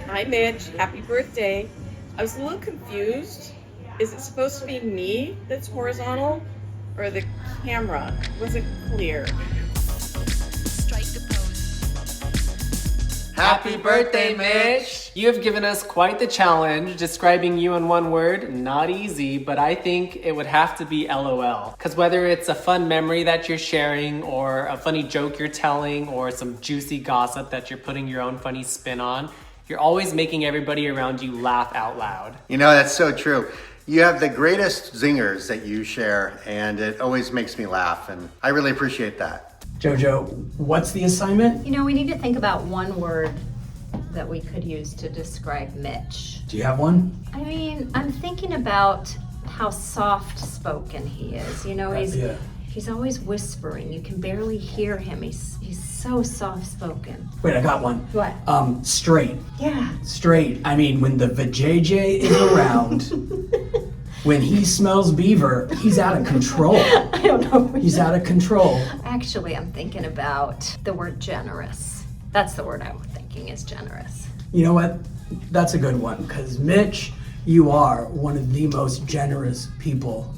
Hi, Mitch. Happy birthday. I was a little confused. Is it supposed to be me that's horizontal or the camera? Wasn't clear. Happy birthday, Mitch! You have given us quite the challenge. Describing you in one word, not easy, but I think it would have to be LOL. Because whether it's a fun memory that you're sharing, or a funny joke you're telling, or some juicy gossip that you're putting your own funny spin on, you're always making everybody around you laugh out loud. You know, that's so true. You have the greatest zingers that you share, and it always makes me laugh, and I really appreciate that. Jojo, what's the assignment? You know, we need to think about one word that we could use to describe Mitch. Do you have one? I mean, I'm thinking about how soft-spoken he is. You know, he's always whispering. You can barely hear him. He's so soft-spoken. Wait, I got one. What? Straight. Yeah. Straight. I mean, when the vajayjay is around, when he smells beaver, he's out of control. I don't know. He's out of control. Actually, I'm thinking about the word generous. That's the word I'm thinking is generous. You know what? That's a good one, because Mitch, you are one of the most generous people.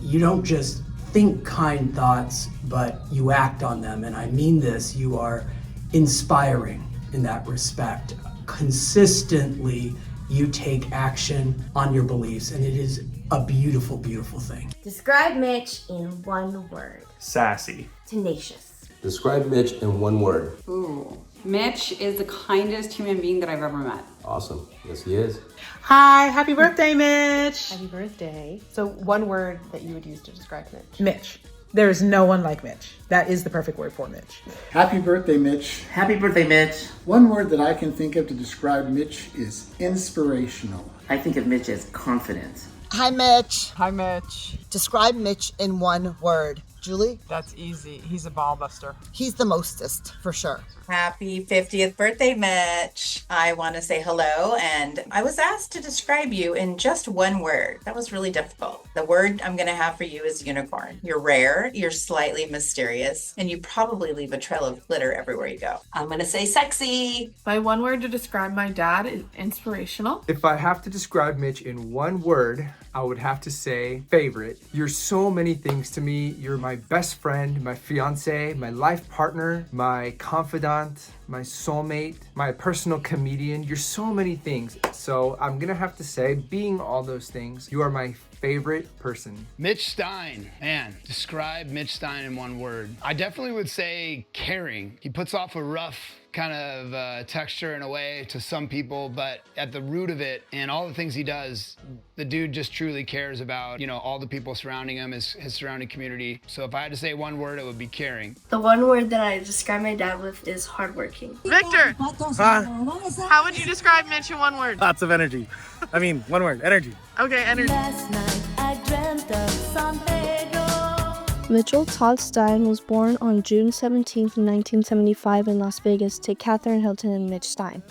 You don't just think kind thoughts, but you act on them. And I mean this, you are inspiring in that respect. Consistently, you take action on your beliefs, and it is a beautiful, beautiful thing. Describe Mitch in one word. Sassy. Tenacious. Describe Mitch in one word. Ooh. Mitch is the kindest human being that I've ever met. Awesome. Yes, he is. Hi, happy birthday, Mitch. Happy birthday. So one word that you would use to describe Mitch. Mitch. There is no one like Mitch. That is the perfect word for Mitch. Happy birthday, Mitch. Happy birthday, Mitch. One word that I can think of to describe Mitch is inspirational. I think of Mitch as confident. Hi, Mitch. Hi, Mitch. Describe Mitch in one word. Julie? That's easy. He's a ball buster. He's the mostest, for sure. Happy 50th birthday, Mitch. I want to say hello, and I was asked to describe you in just one word. That was really difficult. The word I'm going to have for you is unicorn. You're rare, you're slightly mysterious, and you probably leave a trail of glitter everywhere you go. I'm going to say sexy. My one word to describe my dad is inspirational. If I have to describe Mitch in one word, I would have to say favorite. You're so many things to me. You're my best friend, my fiance, my life partner, my confidant, my soulmate, my personal comedian. You're so many things. So I'm gonna have to say, being all those things, you are my favorite person. Mitch Stein. Man, describe Mitch Stein in one word. I definitely would say caring. He puts off a rough kind of texture in a way to some people, but at the root of it and all the things he does, the dude just truly cares about, you know, all the people surrounding him, his surrounding community. So if I had to say one word, it would be caring. The one word that I describe my dad with is hardworking. Victor, how would you describe Mitch in one word? Lots of energy. I mean, one word, energy. Okay, energy. Last night I dreamt of San Pedro. Mitchell Todd Stein was born on June 17, 1975 in Las Vegas to Catherine Hilton and Mitch Stein.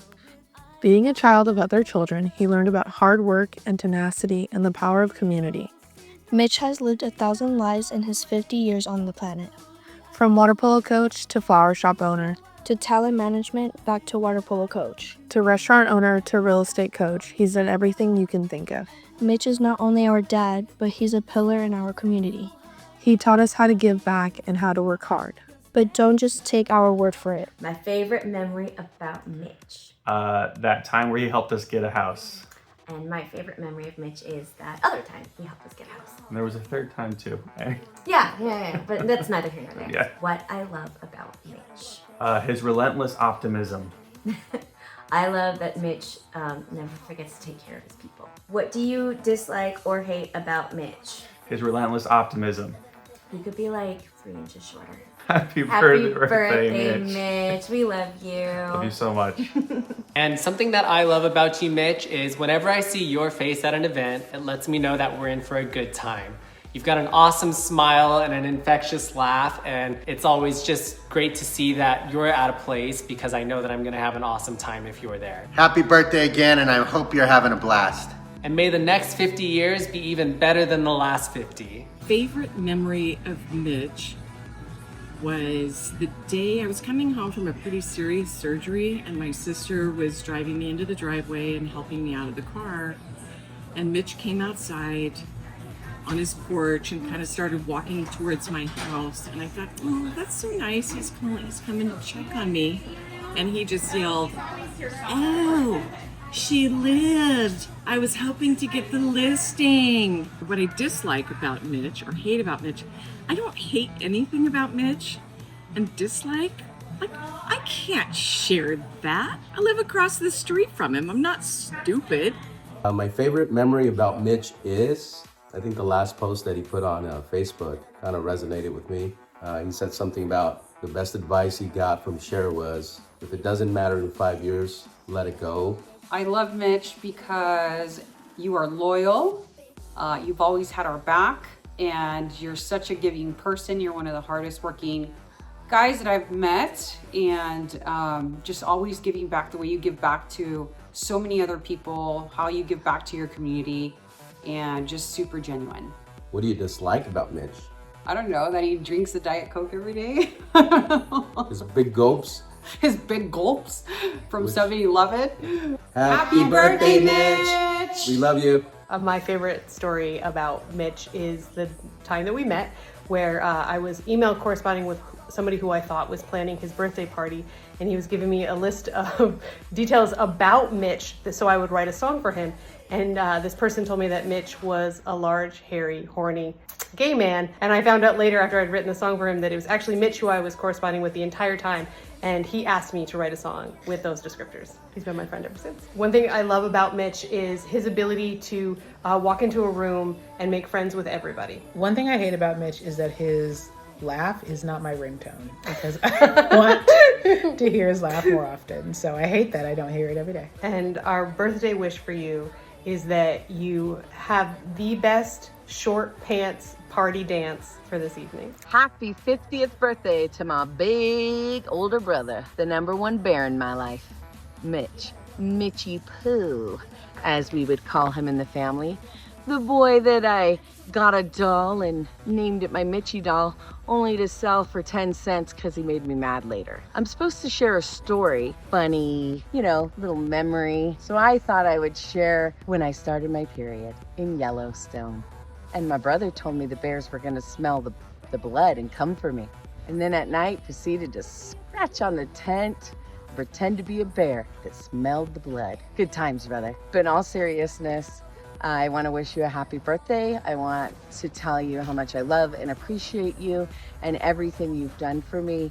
Being a child of other children, he learned about hard work and tenacity and the power of community. Mitch has lived 1,000 lives in his 50 years on the planet. From water polo coach to flower shop owner, to talent management, back to water polo coach, to restaurant owner to real estate coach, he's done everything you can think of. Mitch is not only our dad, but he's a pillar in our community. He taught us how to give back and how to work hard. But don't just take our word for it. My favorite memory about Mitch. That time where he helped us get a house. And my favorite memory of Mitch is that other time he helped us get a house. And there was a third time too. Eh? Yeah, but that's neither here nor there. Yeah. What I love about Mitch. His relentless optimism. I love that Mitch never forgets to take care of his people. What do you dislike or hate about Mitch? His relentless optimism. He could be like 3 inches shorter. Happy birthday, Mitch. We love you. Love you so much. And something that I love about you, Mitch, is whenever I see your face at an event, it lets me know that we're in for a good time. You've got an awesome smile and an infectious laugh, and it's always just great to see that you're at a place because I know that I'm gonna have an awesome time if you're there. Happy birthday again, and I hope you're having a blast. And may the next 50 years be even better than the last 50. Favorite memory of Mitch was the day I was coming home from a pretty serious surgery, and my sister was driving me into the driveway and helping me out of the car. And Mitch came outside on his porch and kind of started walking towards my house. And I thought, oh, that's so nice. He's coming to check on me. And he just yelled, oh, she lived. I was hoping to get the listing. What I dislike about Mitch, or hate about Mitch, I don't hate anything about Mitch. And dislike, like, I can't share that. I live across the street from him. I'm not stupid. My favorite memory about Mitch is, I think the last post that he put on Facebook kind of resonated with me. He said something about the best advice he got from Cher was, if it doesn't matter in 5 years, let it go. I love Mitch because you are loyal, you've always had our back, and you're such a giving person. You're one of the hardest working guys that I've met, and just always giving back the way you give back to so many other people, how you give back to your community, and just super genuine. What do you dislike about Mitch? I don't know, that he drinks a Diet Coke every day. His big gulps. His big gulps from 7-Eleven. Happy birthday, Mitch! We love you. My favorite story about Mitch is the time that we met, where I was email corresponding with somebody who I thought was planning his birthday party, and he was giving me a list of details about Mitch so I would write a song for him. And this person told me that Mitch was a large, hairy, horny gay man. And I found out later, after I'd written the song for him, that it was actually Mitch who I was corresponding with the entire time. And he asked me to write a song with those descriptors. He's been my friend ever since. One thing I love about Mitch is his ability to walk into a room and make friends with everybody. One thing I hate about Mitch is that his laugh is not my ringtone, because I want to hear his laugh more often. So I hate that I don't hear it every day. And our birthday wish for you is that you have the best short pants party dance for this evening. Happy 50th birthday to my big older brother, the #1 bear in my life, Mitch. Mitchy Pooh, as we would call him in the family. The boy that I got a doll and named it my Mitchy doll, only to sell for 10 cents because he made me mad later. I'm supposed to share a story, funny, little memory. So I thought I would share when I started my period in Yellowstone. And my brother told me the bears were gonna smell the blood and come for me. And then at night proceeded to scratch on the tent, pretend to be a bear that smelled the blood. Good times, brother. But in all seriousness, I want to wish you a happy birthday. I want to tell you how much I love and appreciate you and everything you've done for me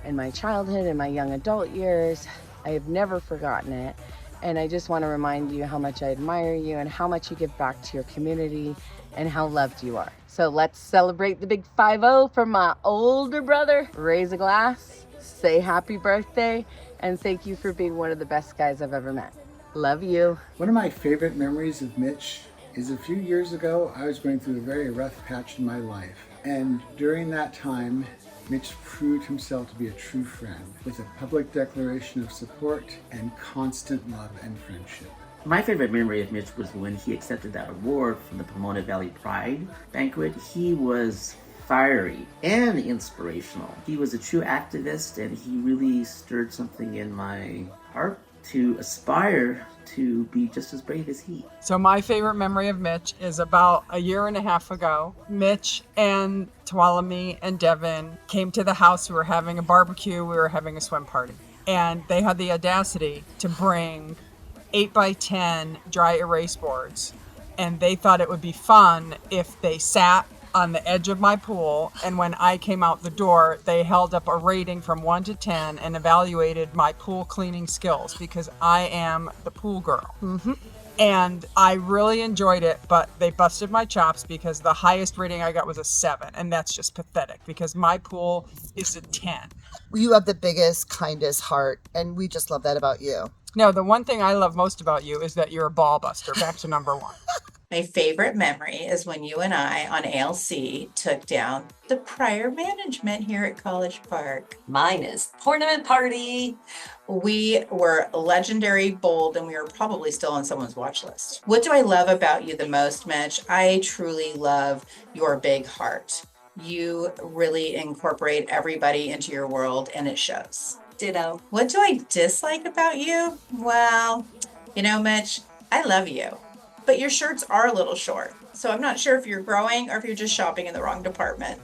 in my childhood and my young adult years. I have never forgotten it. And I just want to remind you how much I admire you and how much you give back to your community and how loved you are. So let's celebrate the big 5-0 for my older brother. Raise a glass, say happy birthday, and thank you for being one of the best guys I've ever met. Love you. One of my favorite memories of Mitch is a few years ago, I was going through a very rough patch in my life. And during that time, Mitch proved himself to be a true friend with a public declaration of support and constant love and friendship. My favorite memory of Mitch was when he accepted that award from the Pomona Valley Pride banquet. He was fiery and inspirational. He was a true activist, and he really stirred something in my heart to aspire to be just as brave as he. So my favorite memory of Mitch is about a year and a half ago. Mitch and Tuolumne and Devin came to the house. We were having a barbecue. We were having a swim party. And they had the audacity to bring 8x10 dry erase boards. And they thought it would be fun if they sat on the edge of my pool, and when I came out the door, they held up a rating from 1 to 10 and evaluated my pool cleaning skills, because I am the pool girl. And I really enjoyed it, but they busted my chops because the highest rating I got was a 7, and that's just pathetic because my pool is a 10. You have the biggest, kindest heart, and we just love that about you. No, the one thing I love most about you is that you're a ball buster. Back to number 1. My favorite memory is when you and I on ALC took down the prior management here at College Park. Mine is tournament party. We were legendary, bold, and we were probably still on someone's watch list. What do I love about you the most, Mitch? I truly love your big heart. You really incorporate everybody into your world and it shows. Ditto. What do I dislike about you? Well, you know, Mitch, I love you, but your shirts are a little short. So I'm not sure if you're growing or if you're just shopping in the wrong department.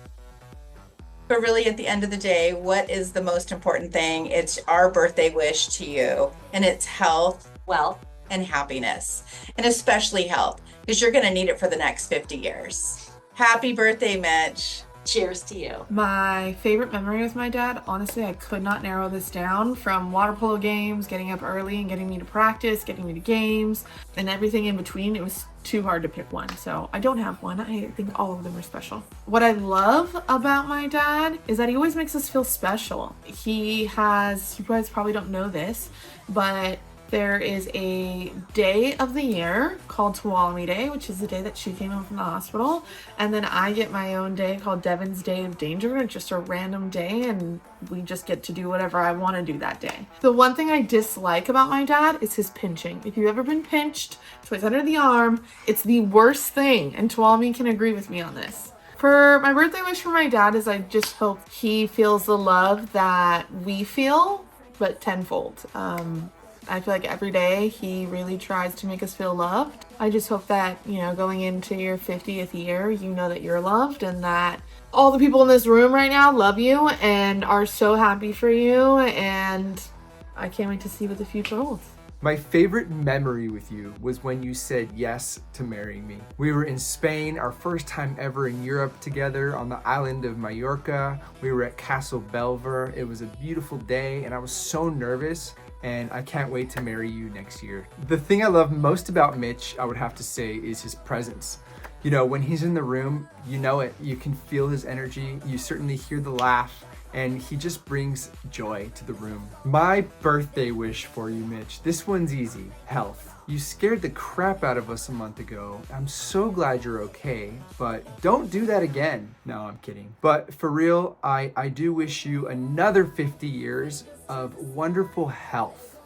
But really, at the end of the day, what is the most important thing? It's our birthday wish to you, and it's health, wealth, and happiness, and especially health, because you're going to need it for the next 50 years. Happy birthday, Mitch. Cheers to you. My favorite memory with my dad, honestly, I could not narrow this down, from water polo games, getting up early and getting me to practice, getting me to games, and everything in between. It was too hard to pick one, so I don't have one. I think all of them are special. What I love about my dad is that he always makes us feel special. You guys probably don't know this, but there is a day of the year called Tuolumne Day, which is the day that she came home from the hospital. And then I get my own day called Devin's Day of Danger. It's just a random day, and we just get to do whatever I want to do that day. The one thing I dislike about my dad is his pinching. If you've ever been pinched twice under the arm, it's the worst thing. And Tuolumne can agree with me on this. For my birthday wish for my dad is I just hope he feels the love that we feel, but tenfold. I feel like every day he really tries to make us feel loved. I just hope that, going into your 50th year, you know that you're loved and that all the people in this room right now love you and are so happy for you. And I can't wait to see what the future holds. My favorite memory with you was when you said yes to marrying me. We were in Spain, our first time ever in Europe together on the island of Mallorca. We were at Castle Belver. It was a beautiful day and I was so nervous, and I can't wait to marry you next year. The thing I love most about Mitch, I would have to say, is his presence. When he's in the room, you know it. You can feel his energy. You certainly hear the laugh, and he just brings joy to the room. My birthday wish for you, Mitch, this one's easy. Health. You scared the crap out of us a month ago. I'm so glad you're okay, but don't do that again. No, I'm kidding. But for real, I do wish you another 50 years of wonderful health.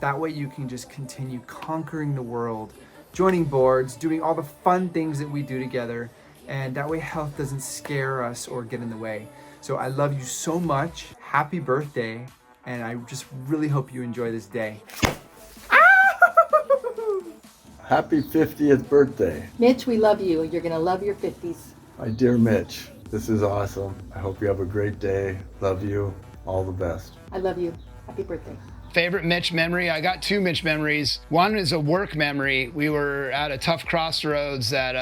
That way you can just continue conquering the world, joining boards, doing all the fun things that we do together, and that way health doesn't scare us or get in the way. So I love you so much. Happy birthday, and I just really hope you enjoy this day. Happy 50th birthday. Mitch, we love you. You're going to love your 50s. My dear Mitch, this is awesome. I hope you have a great day. Love you. All the best. I love you. Happy birthday. Favorite Mitch memory? I got two Mitch memories. One is a work memory. We were at a tough crossroads that,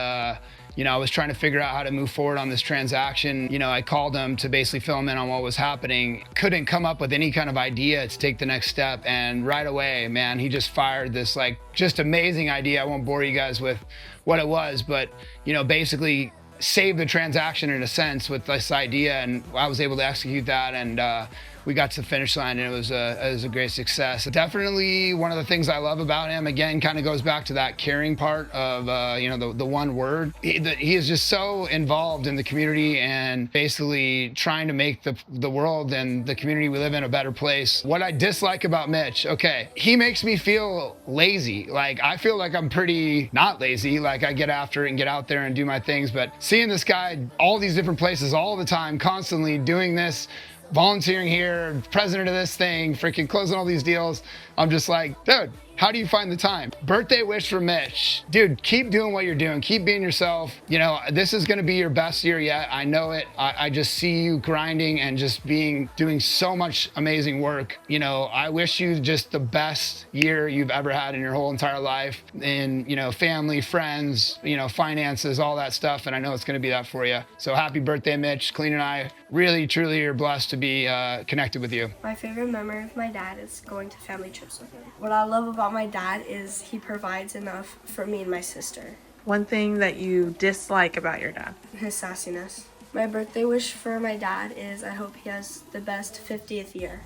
I was trying to figure out how to move forward on this transaction. I called him to basically fill him in on what was happening. Couldn't come up with any kind of idea to take the next step. And right away, man, he just fired this just amazing idea. I won't bore you guys with what it was, but, basically save the transaction in a sense with this idea. And I was able to execute that, and we got to the finish line, and it was a great success. Definitely one of the things I love about him, again, kind of goes back to that caring part of, the one word. He is just so involved in the community and basically trying to make the world and the community we live in a better place. What I dislike about Mitch, okay, he makes me feel lazy. I feel like I'm pretty not lazy. I get after it and get out there and do my things, but seeing this guy all these different places all the time, constantly doing this, volunteering here, president of this thing, freaking closing all these deals. I'm just like, dude, how do you find the time? Birthday wish for Mitch. Dude, keep doing what you're doing. Keep being yourself. This is going to be your best year yet. I know it. I just see you grinding and just doing so much amazing work. I wish you just the best year you've ever had in your whole entire life in, family, friends, finances, all that stuff. And I know it's going to be that for you. So happy birthday, Mitch. Clean and I really, truly are blessed to be connected with you. My favorite memory of my dad is going to family trips with him. What I love about my dad is he provides enough for me and my sister. One thing that you dislike about your dad? His sassiness. My birthday wish for my dad is I hope he has the best 50th year.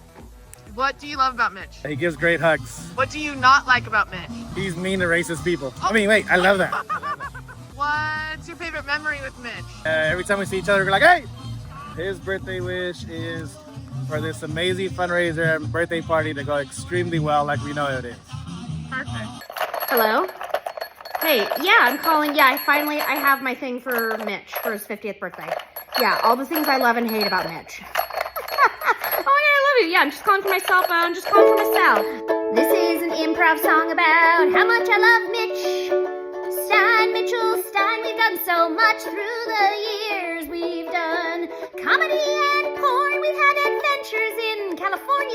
What do you love about Mitch? He gives great hugs. What do you not like about Mitch? He's mean to racist people. I love that. What's your favorite memory with Mitch? Every time we see each other, we're like, hey! His birthday wish is for this amazing fundraiser and birthday party to go extremely well like we know it is. Perfect. Hello? Hey, yeah, I'm calling. Yeah, I have my thing for Mitch for his 50th birthday. Yeah, all the things I love and hate about Mitch. Oh my God, I love you. Yeah, I'm just calling for my cell phone. Just calling for myself. This is an improv song about how much I love Mitch Stein, Mitchell Stein. We've done so much through the years. We've done comedy and porn. We've had adventures in California.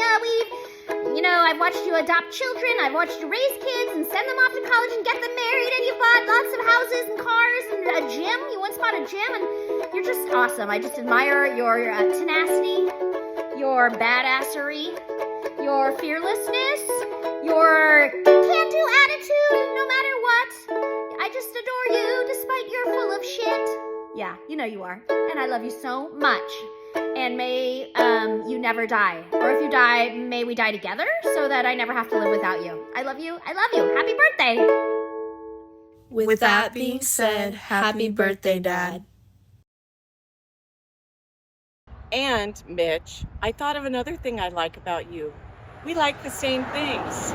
I've watched you adopt children. I've watched you raise kids and send them off to college and get them married. And you've bought lots of houses and cars and a gym. You once bought a gym, and you're just awesome. I just admire your tenacity, your badassery, your fearlessness, your can-do attitude, no matter what. I just adore you despite you're full of shit. Yeah, you know you are. And I love you so much. And may you never die. Or if you die, may we die together so that I never have to live without you. I love you. I love you. Happy birthday. With that being said, happy birthday, Dad. And, Mitch, I thought of another thing I like about you. We like the same things.